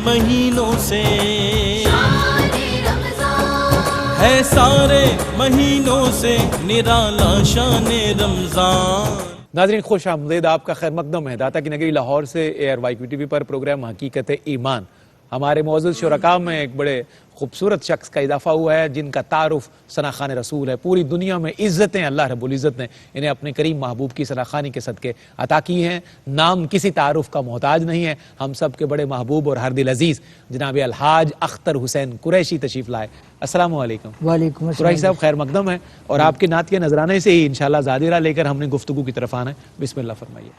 مہینوں سے ہے سارے مہینوں سے نرالا شان رمضان. ناظرین خوش آمدید، آپ کا خیر مقدم ہے. داتا کی نگری لاہور سے ARYQ TV پر پروگرام حقیقت ایمان. ہمارے معزز شرکاء میں ایک بڑے خوبصورت شخص کا اضافہ ہوا ہے جن کا تعارف ثناخوان رسول ہے. پوری دنیا میں عزتیں اللہ رب العزت نے انہیں اپنے کریم محبوب کی ثناخوانی کے صدقے عطا کی ہیں. نام کسی تعارف کا محتاج نہیں ہے. ہم سب کے بڑے محبوب اور ہر دل عزیز جناب الحاج اختر حسین قریشی تشریف لائے. السلام علیکم. وعلیکم السلام. قریشی صاحب خیر مقدم ہے اور آپ کے نعت کے نذرانے سے ہی انشاءاللہ زادرہ لے کر ہم نے گفتگو کی طرف آنا ہے. بسم اللہ فرمائیے.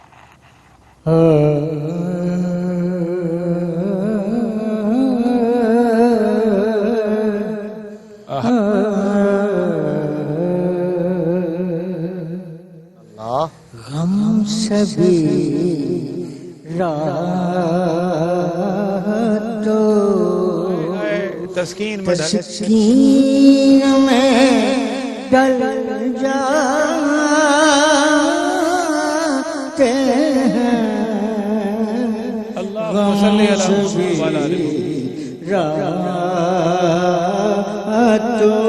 غم سبھی راتوں تسکین میں ڈل جاتے ہیں. اللہم صلی علی محمد وعلی آل راتوں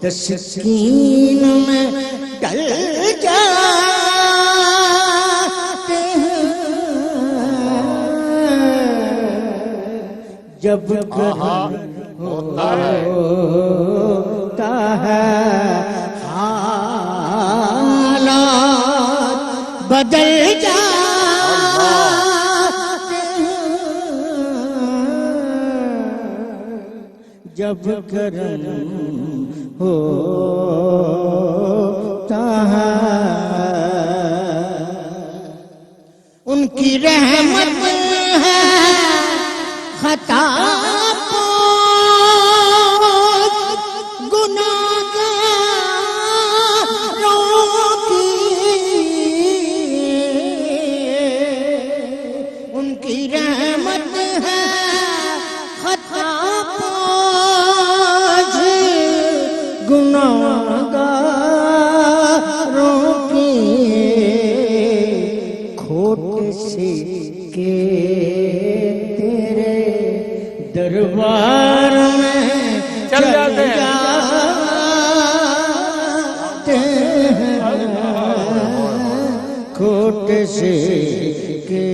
تسکین میں ڈل جاتے ہیں جب ہوتا ہے حالات بدل جاتے ہیں جب کرم ہوتا ہے ان کی رحمت ہے خطا دربار میں چل جاتے ہیں کھوٹ سے کے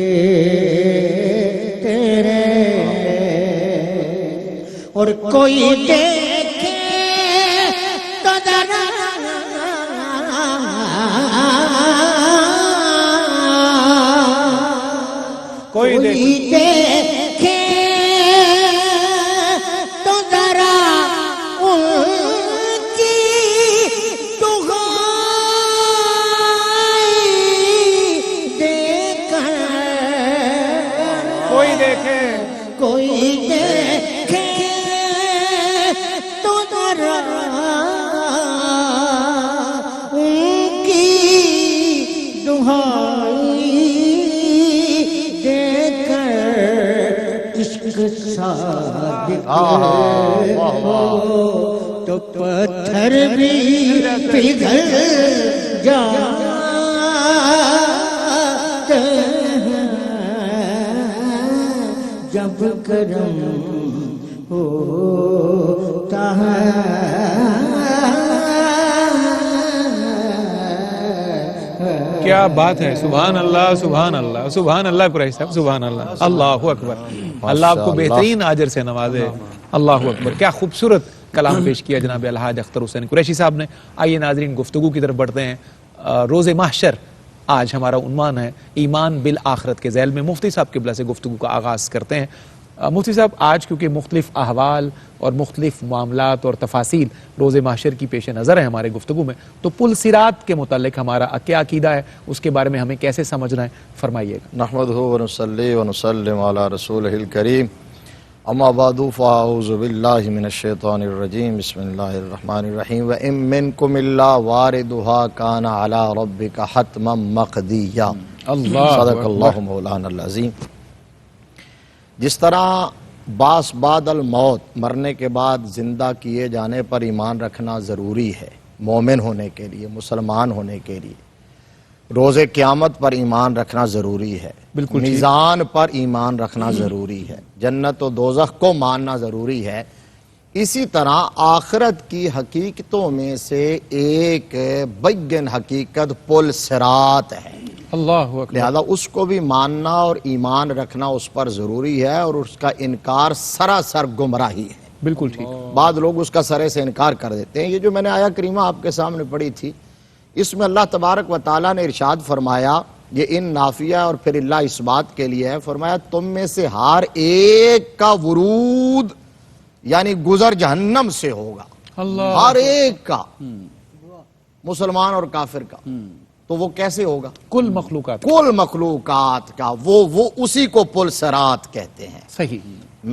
تیرے اور کوئی دیکھے تو ذرا کوئی دیکھے تو پتھر بھی پگھل جاتے ہیں جب کرم ہوتا ہے. کیا بات ہے. سبحان اللہ سبحان اللہ سبحان اللہ. قریشی صاحب سبحان اللہ. اللہ اکبر. اللہ آپ کو بہترین اجر سے نوازے. اللہ اکبر. کیا خوبصورت کلام پیش کیا جناب الحاج اختر حسین قریشی صاحب نے. آئیے ناظرین گفتگو کی طرف بڑھتے ہیں. روز محشر آج ہمارا عنوان ہے. ایمان بالآخرت کے ذیل میں مفتی صاحب قبلہ سے گفتگو کا آغاز کرتے ہیں. مفتی صاحب آج کیونکہ مختلف احوال اور مختلف معاملات اور تفاصیل روز محشر کی پیش نظر ہے ہمارے گفتگو میں، تو پل صراط کے متعلق ہمارا کیا عقیدہ ہے، اس کے بارے میں ہمیں کیسے سمجھنا ہے، فرمائیے گا. نحمدہ ونصلی ونسلم علی رسولہ الکریم. اما بعد فاعوذ باللہ من الشیطان الرجیم. بسم اللہ الرحمن الرحیم. وَإِن مِّنكُمْ إِلَّا وَارِدُهَا كَانَ عَلَىٰ رَبِّكَ حَتْمًا مَّقْضِيًّا. صدق اللہ مولانا العظیم. جس طرح باس بعد الموت، مرنے کے بعد زندہ کیے جانے پر ایمان رکھنا ضروری ہے مومن ہونے کے لیے، مسلمان ہونے کے لیے، روز قیامت پر ایمان رکھنا ضروری ہے، بالکل ٹھیک۔ میزان پر ایمان رکھنا ضروری ہے، جنت و دوزخ کو ماننا ضروری ہے۔ اسی طرح آخرت کی حقیقتوں میں سے ایک بین حقیقت پل صراط ہے، اللہ اکبر، لہذا اس کو بھی ماننا اور ایمان رکھنا اس پر ضروری ہے، اور اس کا انکار سراسر گمراہی ہے۔ بالکل ٹھیک۔ بعض لوگ اس کا سرے سے انکار کر دیتے ہیں۔ یہ جو میں نے آیا کریمہ آپ کے سامنے پڑھی تھی، اس میں اللہ تبارک و تعالیٰ نے ارشاد فرمایا، یہ ان نافیہ اور پھر اللہ اس بات کے لیے ہے، فرمایا تم میں سے ہر ایک کا ورود یعنی گزر جہنم سے ہوگا، اللہ، ہر ایک کا، مسلمان اور کافر کا۔ تو وہ کیسے ہوگا؟ کل مخلوقات، کل مخلوقات کا، وہ اسی کو پل صراط کہتے ہیں۔ صحیح،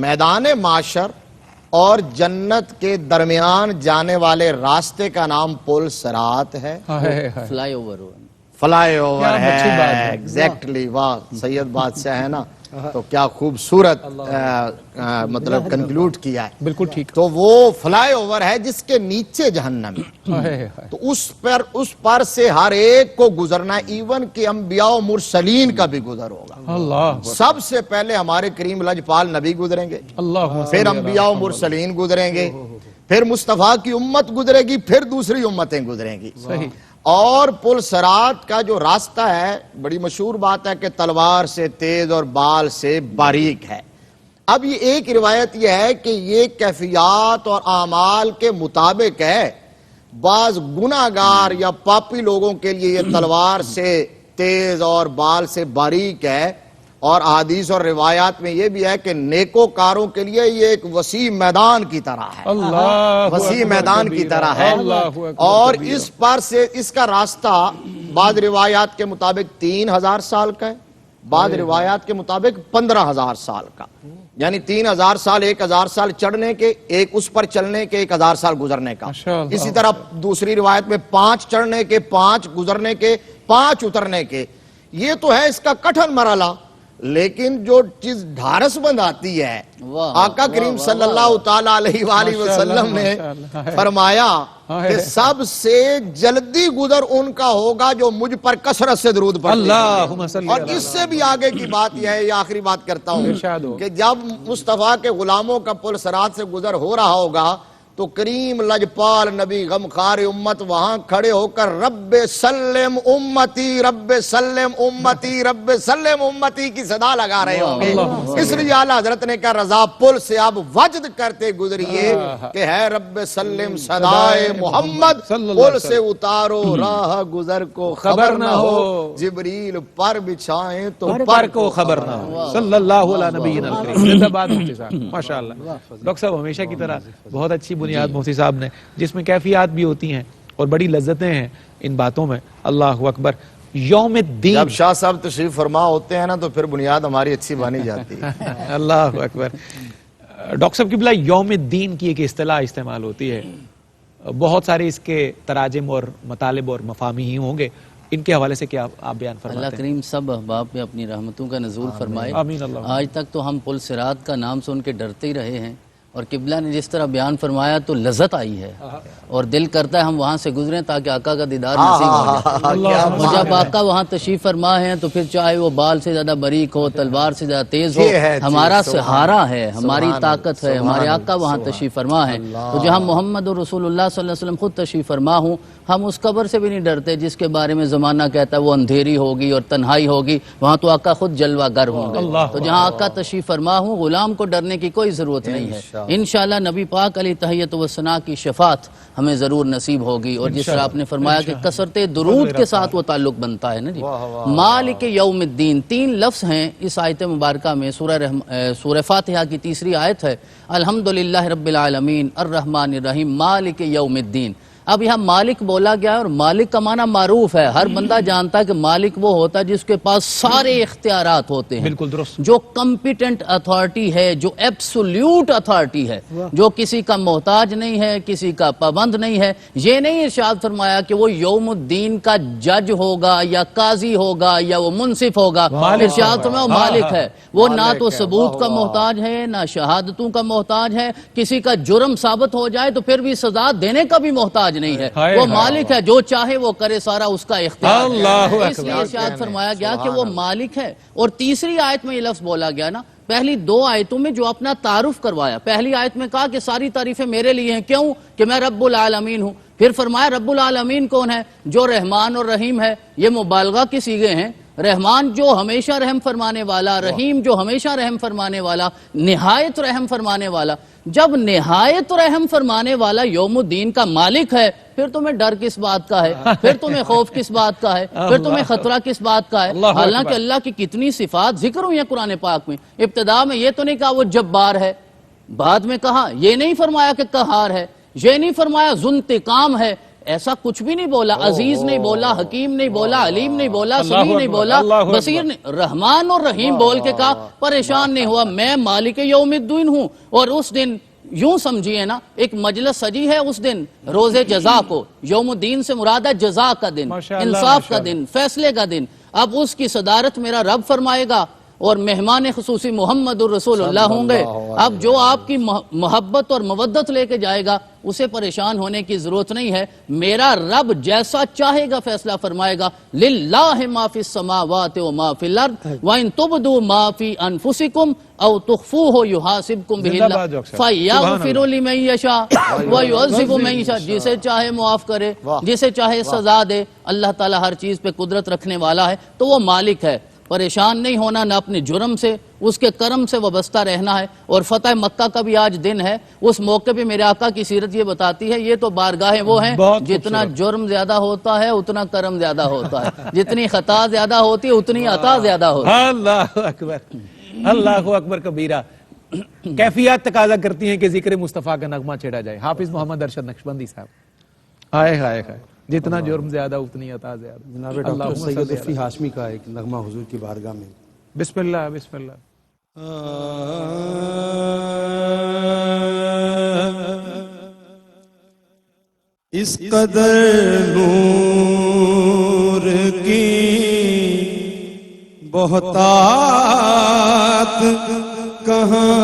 میدان معاشر اور جنت کے درمیان جانے والے راستے کا نام پل صراط ہے، فلائی اوور فلائی اوور کیا اچھی بات ہے۔ ہے۔ ایگزیکٹلی، واہ سید بادشاہ ہے نا، تو کیا خوبصورت مطلب کنکلوڈ کیا ہے۔ بالکل ٹھیک۔ تو وہ فلائی اوور ہے جس کے نیچے جہنم ہے، تو اس پر سے ہر ایک کو گزرنا، ایون کہ انبیاء و مرسلین کا بھی گزر ہوگا۔ اللہ، سب سے پہلے ہمارے کریم لجپال نبی گزریں گے، اللہ، پھر انبیاء و مرسلین گزریں گے، پھر مصطفیٰ کی امت گزرے گی، پھر دوسری امتیں گزریں گی۔ صحیح۔ اور پل صراط کا جو راستہ ہے، بڑی مشہور بات ہے کہ تلوار سے تیز اور بال سے باریک ہے۔ اب یہ ایک روایت یہ ہے کہ یہ کیفیات اور اعمال کے مطابق ہے، بعض گناہگار یا پاپی لوگوں کے لیے یہ تلوار سے تیز اور بال سے باریک ہے، اور احادیث اور روایات میں یہ بھی ہے کہ نیکوکاروں کے لیے یہ ایک وسیع میدان کی طرح ہے، اللہ، وسیع میدان کی طرح ہے۔ اور اس پر سے اس کا راستہ بعض روایات کے مطابق 3000 سال کا ہے، بعض روایات کے مطابق 15000 سال کا، یعنی 3000 سال، 1000 سال چڑھنے کے، ایک اس پر چلنے کے، 1000 سال گزرنے کا۔ اسی طرح دوسری روایت میں 5 چڑھنے کے، 5 گزرنے کے، 5 اترنے کے۔ یہ تو ہے اس کا کٹھن مرحلہ، لیکن جو چیز ڈھارس بند آتی ہے، آقا کریم صلی اللہ تعالیٰ علیہ وآلہ وسلم نے فرمایا کہ سب سے جلدی گزر ان کا ہوگا جو مجھ پر کثرت سے درود پڑھتے ہیں۔ اور اس سے بھی آگے کی بات یہ ہے، یہ آخری بات کرتا ہوں، کہ جب مصطفیٰ کے غلاموں کا پل صراط سے گزر ہو رہا ہوگا تو کریم لجپال نبی غمخوار امت وہاں کھڑے ہو کر رب سلم امتی، رب سلم امتی، رب سلم امتی کی صدا لگا رہے ہوں گے۔ اس لیے اعلیٰ حضرت نے کہا رضا پل سے اب وجد کرتے گزریے کہ ہے رب سلم صدائے محمد، پل سے اتارو راہ گزر کو خبر نہ ہو، جبریل پر بچھائیں تو پر کو خبر نہ ہو، صلی اللہ علیہ نبینا الکریم۔ زندہ باد مفتی صاحب، ماشاءاللہ۔ ڈاکٹر صاحب ہمیشہ کی طرح بہت اچھی بنیاد مفتی صاحب نے، جس میں کیفیات بھی ہوتی ہیں اور بڑی لذتیں ہیں ان باتوں میں۔ اللہ اکبر۔ یوم الدین، جب شاہ صاحب تشریف فرما ہوتے ہیں نا تو پھر بنیاد ہماری اچھی بانی جاتی ہے۔ اللہ اکبر۔ ڈاکٹر صاحب قبلہ، یوم الدین کی ایک اصطلاح استعمال ہوتی ہے، بہت سارے اس کے تراجم اور مطالب اور مفاہیم ہی ہوں گے، ان کے حوالے سے کیا آپ بیان فرماتے ہیں؟ اللہ کریم سب احباب پہ اپنی رحمتوں کا نزول فرمائے۔ آمین اللہ۔ آج تک تو ہم پل صراط کا نام سن کے ڈرتے ہی رہے ہیں، اور قبلہ نے جس طرح بیان فرمایا تو لذت آئی ہے، اور دل کرتا ہے ہم وہاں سے گزریں تاکہ آقا کا دیدار نصیب ہو جائے۔ اور جب آقا وہاں تشریف فرما ہے تو پھر چاہے وہ بال سے زیادہ باریک ہو، تلوار سے زیادہ تیز ہو، ہمارا سہارا ہے، ہماری طاقت ہے، ہمارے آقا وہاں تشریف فرما ہے۔ تو جہاں محمد رسول اللہ صلی اللہ علیہ وسلم خود تشریف فرما ہوں، ہم اس قبر سے بھی نہیں ڈرتے جس کے بارے میں زمانہ کہتا ہے وہ اندھیری ہوگی اور تنہائی ہوگی، وہاں تو آقا خود جلوہ گر ہوں گے۔ تو جہاں آقا تشریف فرما ہوں، غلام کو ڈرنے کی کوئی ضرورت نہیں ہے۔ انشاءاللہ نبی پاک علیہ تحیت و ثنا کی شفاعت ہمیں ضرور نصیب ہوگی، اور جس طرح آپ نے فرمایا کہ کثرت درود کے ساتھ وہ تعلق بنتا ہے نا جی۔ مالک یوم الدین، 3 لفظ ہیں اس آیت مبارکہ میں، سورہ فاتحہ کی تیسری آیت ہے، الحمدللہ رب العالمین الرحمن الرحیم مالک یوم الدین۔ اب یہاں مالک بولا گیا ہے، اور مالک کا معنی معروف ہے، ہر بندہ جانتا ہے کہ مالک وہ ہوتا ہے جس کے پاس سارے اختیارات ہوتے ہیں، بالکل درست، جو کمپیٹنٹ اتھارٹی ہے، جو ایبسولیوٹ اتھارٹی ہے، جو کسی کا محتاج نہیں ہے، کسی کا پابند نہیں ہے۔ یہ نہیں ارشاد فرمایا کہ وہ یوم الدین کا جج ہوگا یا قاضی ہوگا یا وہ منصف ہوگا، ارشاد فرمایا وہ مالک ہے، وہ نہ تو ثبوت کا محتاج ہے، نہ شہادتوں کا محتاج ہے، کسی کا جرم ثابت ہو جائے تو پھر بھی سزا دینے کا بھی محتاج نہیں ہے، ہائے وہ ہائے۔ مالک ہے، جو چاہے وہ کرے، سارا اس کا اختیار اللہ ہے۔ اس اکبر۔ لیے ارشاد فرمایا گیا کہ وہ مالک ہے۔ اور تیسری آیت میں یہ لفظ بولا گیا نا، پہلی دو آیتوں میں جو اپنا تعارف کروایا، پہلی آیت میں کہا کہ ساری تعریفیں میرے لیے ہیں، کیوں؟ کہ میں رب العالمین ہوں۔ پھر فرمایا رب العالمین کون ہے؟ جو رحمان اور رحیم ہے۔ یہ مبالغہ کی صیغے ہیں، رحمان جو ہمیشہ رحم فرمانے والا، رحیم جو ہمیشہ رحم فرمانے والا، نہایت رحم فرمانے والا۔ جب نہایت رحم فرمانے والا یوم الدین کا مالک ہے، پھر تمہیں ڈر کس بات کا ہے؟ پھر تمہیں خوف کس بات کا ہے؟ پھر تمہیں خطرہ کس بات کا ہے؟ حالانکہ اللہ کی کتنی صفات ذکر ہوئی ہیں قرآن پاک میں۔ ابتدا میں یہ تو نہیں کہا وہ جبار ہے، بعد میں کہا یہ نہیں فرمایا کہ قہار ہے، یہ نہیں فرمایا ذو انتقام ہے، ایسا کچھ بھی نہیں بولا۔ عزیز نہیں بولا، حکیم نہیں بولا، علیم نہیں بولا، سمیع نہیں بولا، بصیر نہیں، رحمان اور رحیم بول کے کہا پریشان نہیں ہوا، میں مالک یوم الدین ہوں۔ اور اس دن یوں سمجھیے نا، ایک مجلس سجی ہے اس دن روز جزا کو۔ یوم الدین سے مراد ہے جزا کا دن، انصاف کا دن، فیصلے کا دن۔ اب اس کی صدارت میرا رب فرمائے گا اور مہمان خصوصی محمد الرسول اللہ ہوں گے۔ اب جو آپ کی محبت اور مودت لے کے جائے گا اسے پریشان ہونے کی ضرورت نہیں ہے، میرا رب جیسا چاہے گا فیصلہ فرمائے گا۔ للہ ما فی السماوات و ما فی الارض وان تبدوا ما فی انفسکم او تخفوہ یحاسبکم بہ اللہ فیغفر لمن یشاء ویعذب من یشاء، جسے چاہے معاف کرے، جسے چاہے سزا دے۔ اللہ تعالیٰ ہر چیز پہ قدرت رکھنے والا ہے، تو وہ مالک ہے۔ پریشان نہیں ہونا نہ اپنے جرم سے، اس کے کرم سے وابستہ رہنا ہے۔ اور فتح مکہ کا بھی آج دن ہے، اس موقع پہ میرے آقا کی سیرت یہ بتاتی ہے، یہ تو بارگاہیں وہ ہیں جتنا جرم زیادہ ہوتا ہے اتنا کرم زیادہ ہوتا ہے، جتنی خطا زیادہ ہوتی ہے اتنی عطا زیادہ ہوتی ہے۔ اللہ اکبر، اللہ اکبر کبیرہ۔ کیفیات تقاضا کرتی ہیں کہ ذکر مصطفیٰ کا نغمہ چھیڑا جائے۔ حافظ محمد ارشد نقشبندی صاحب، ہائے ہائے ہائے، جتنا جرم زیادہ اتنی عطا زیادہ۔ جناب ڈاکٹر سید عفی ہاشمی کا ایک نغمہ حضور کی بارگاہ میں۔ بسم اللہ بسم اللہ۔ اس قدر نور کی بہتات کہاں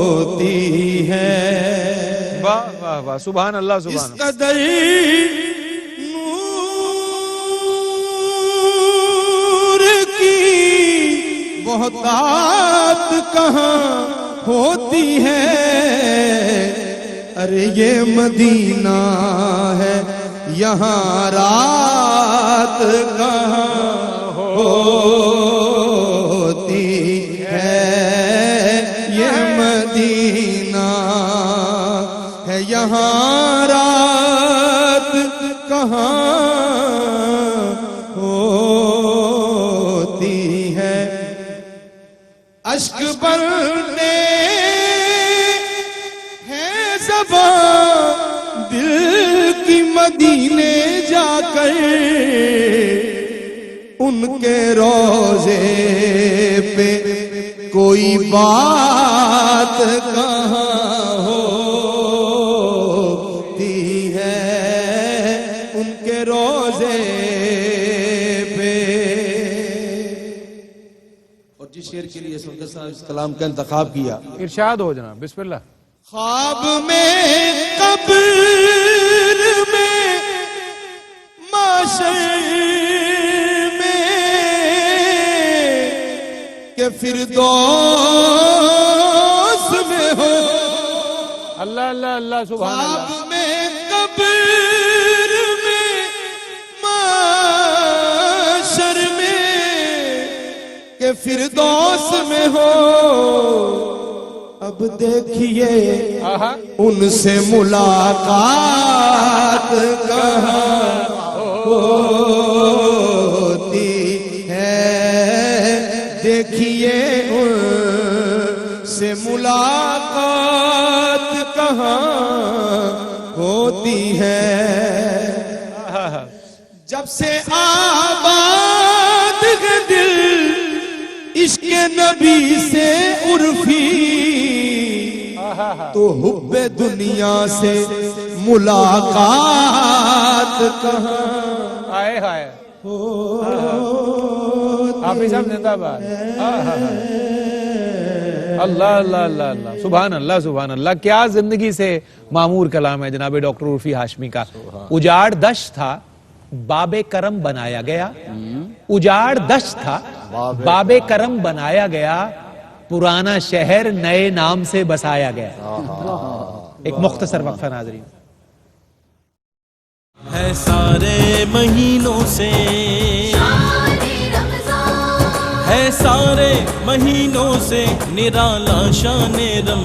ہوتی ہے، واہ واہ واہ، سبحان اللہ اس سبحان اللہ۔ قدر نور کی بہتات کہاں ہوتی ہے، ارے یہ مدینہ ہے یہاں رات کہاں ہوتی ہے، یہ مدینہ ہے یہاں رات کہاں ہوتی ہے، اشک بردے ہیں زباں دل کی مدینے جا کر، ان کے روزے پہ کوئی بات کہاں ہوتی ہے، ان کے روزے پہ۔ اور جس شعر کے لیے سلطان صاحب اس کلام کا انتخاب کیا، ارشاد ہو جناب، بسم اللہ۔ خواب میں قبر میں معاشر میں کہ فردوس میں ہو، اللہ اللہ اللہ سبحان اللہ۔ خواب میں قبر میں معاشر میں کہ فردوس میں ہو، اب دیکھیے ان سے ملاقات کہاں ہوتی ہے، دیکھیے ان سے ملاقات کہاں ہوتی ہے، جب سے آباد ہے دل عشق نبی سے عرفی، تو حب دنیا سے ملاقات کہاں آئے ہائے، حافظ صاحب زندہ باد۔ اللہ اللہ اللہ اللہ سبحان اللہ کیا زندگی سے معمور کلام ہے جناب ڈاکٹر عرفی ہاشمی کا. اجاڑ دشت تھا باب کرم بنایا گیا, اجاڑ دشت تھا باب کرم بنایا گیا, پرانا شہر نئے نام سے بسایا گیا. ایک مختصر وقفہ ناظرین. ہے سارے مہینوں سے, ہے سارے مہینوں سے نرالا شان رمضان.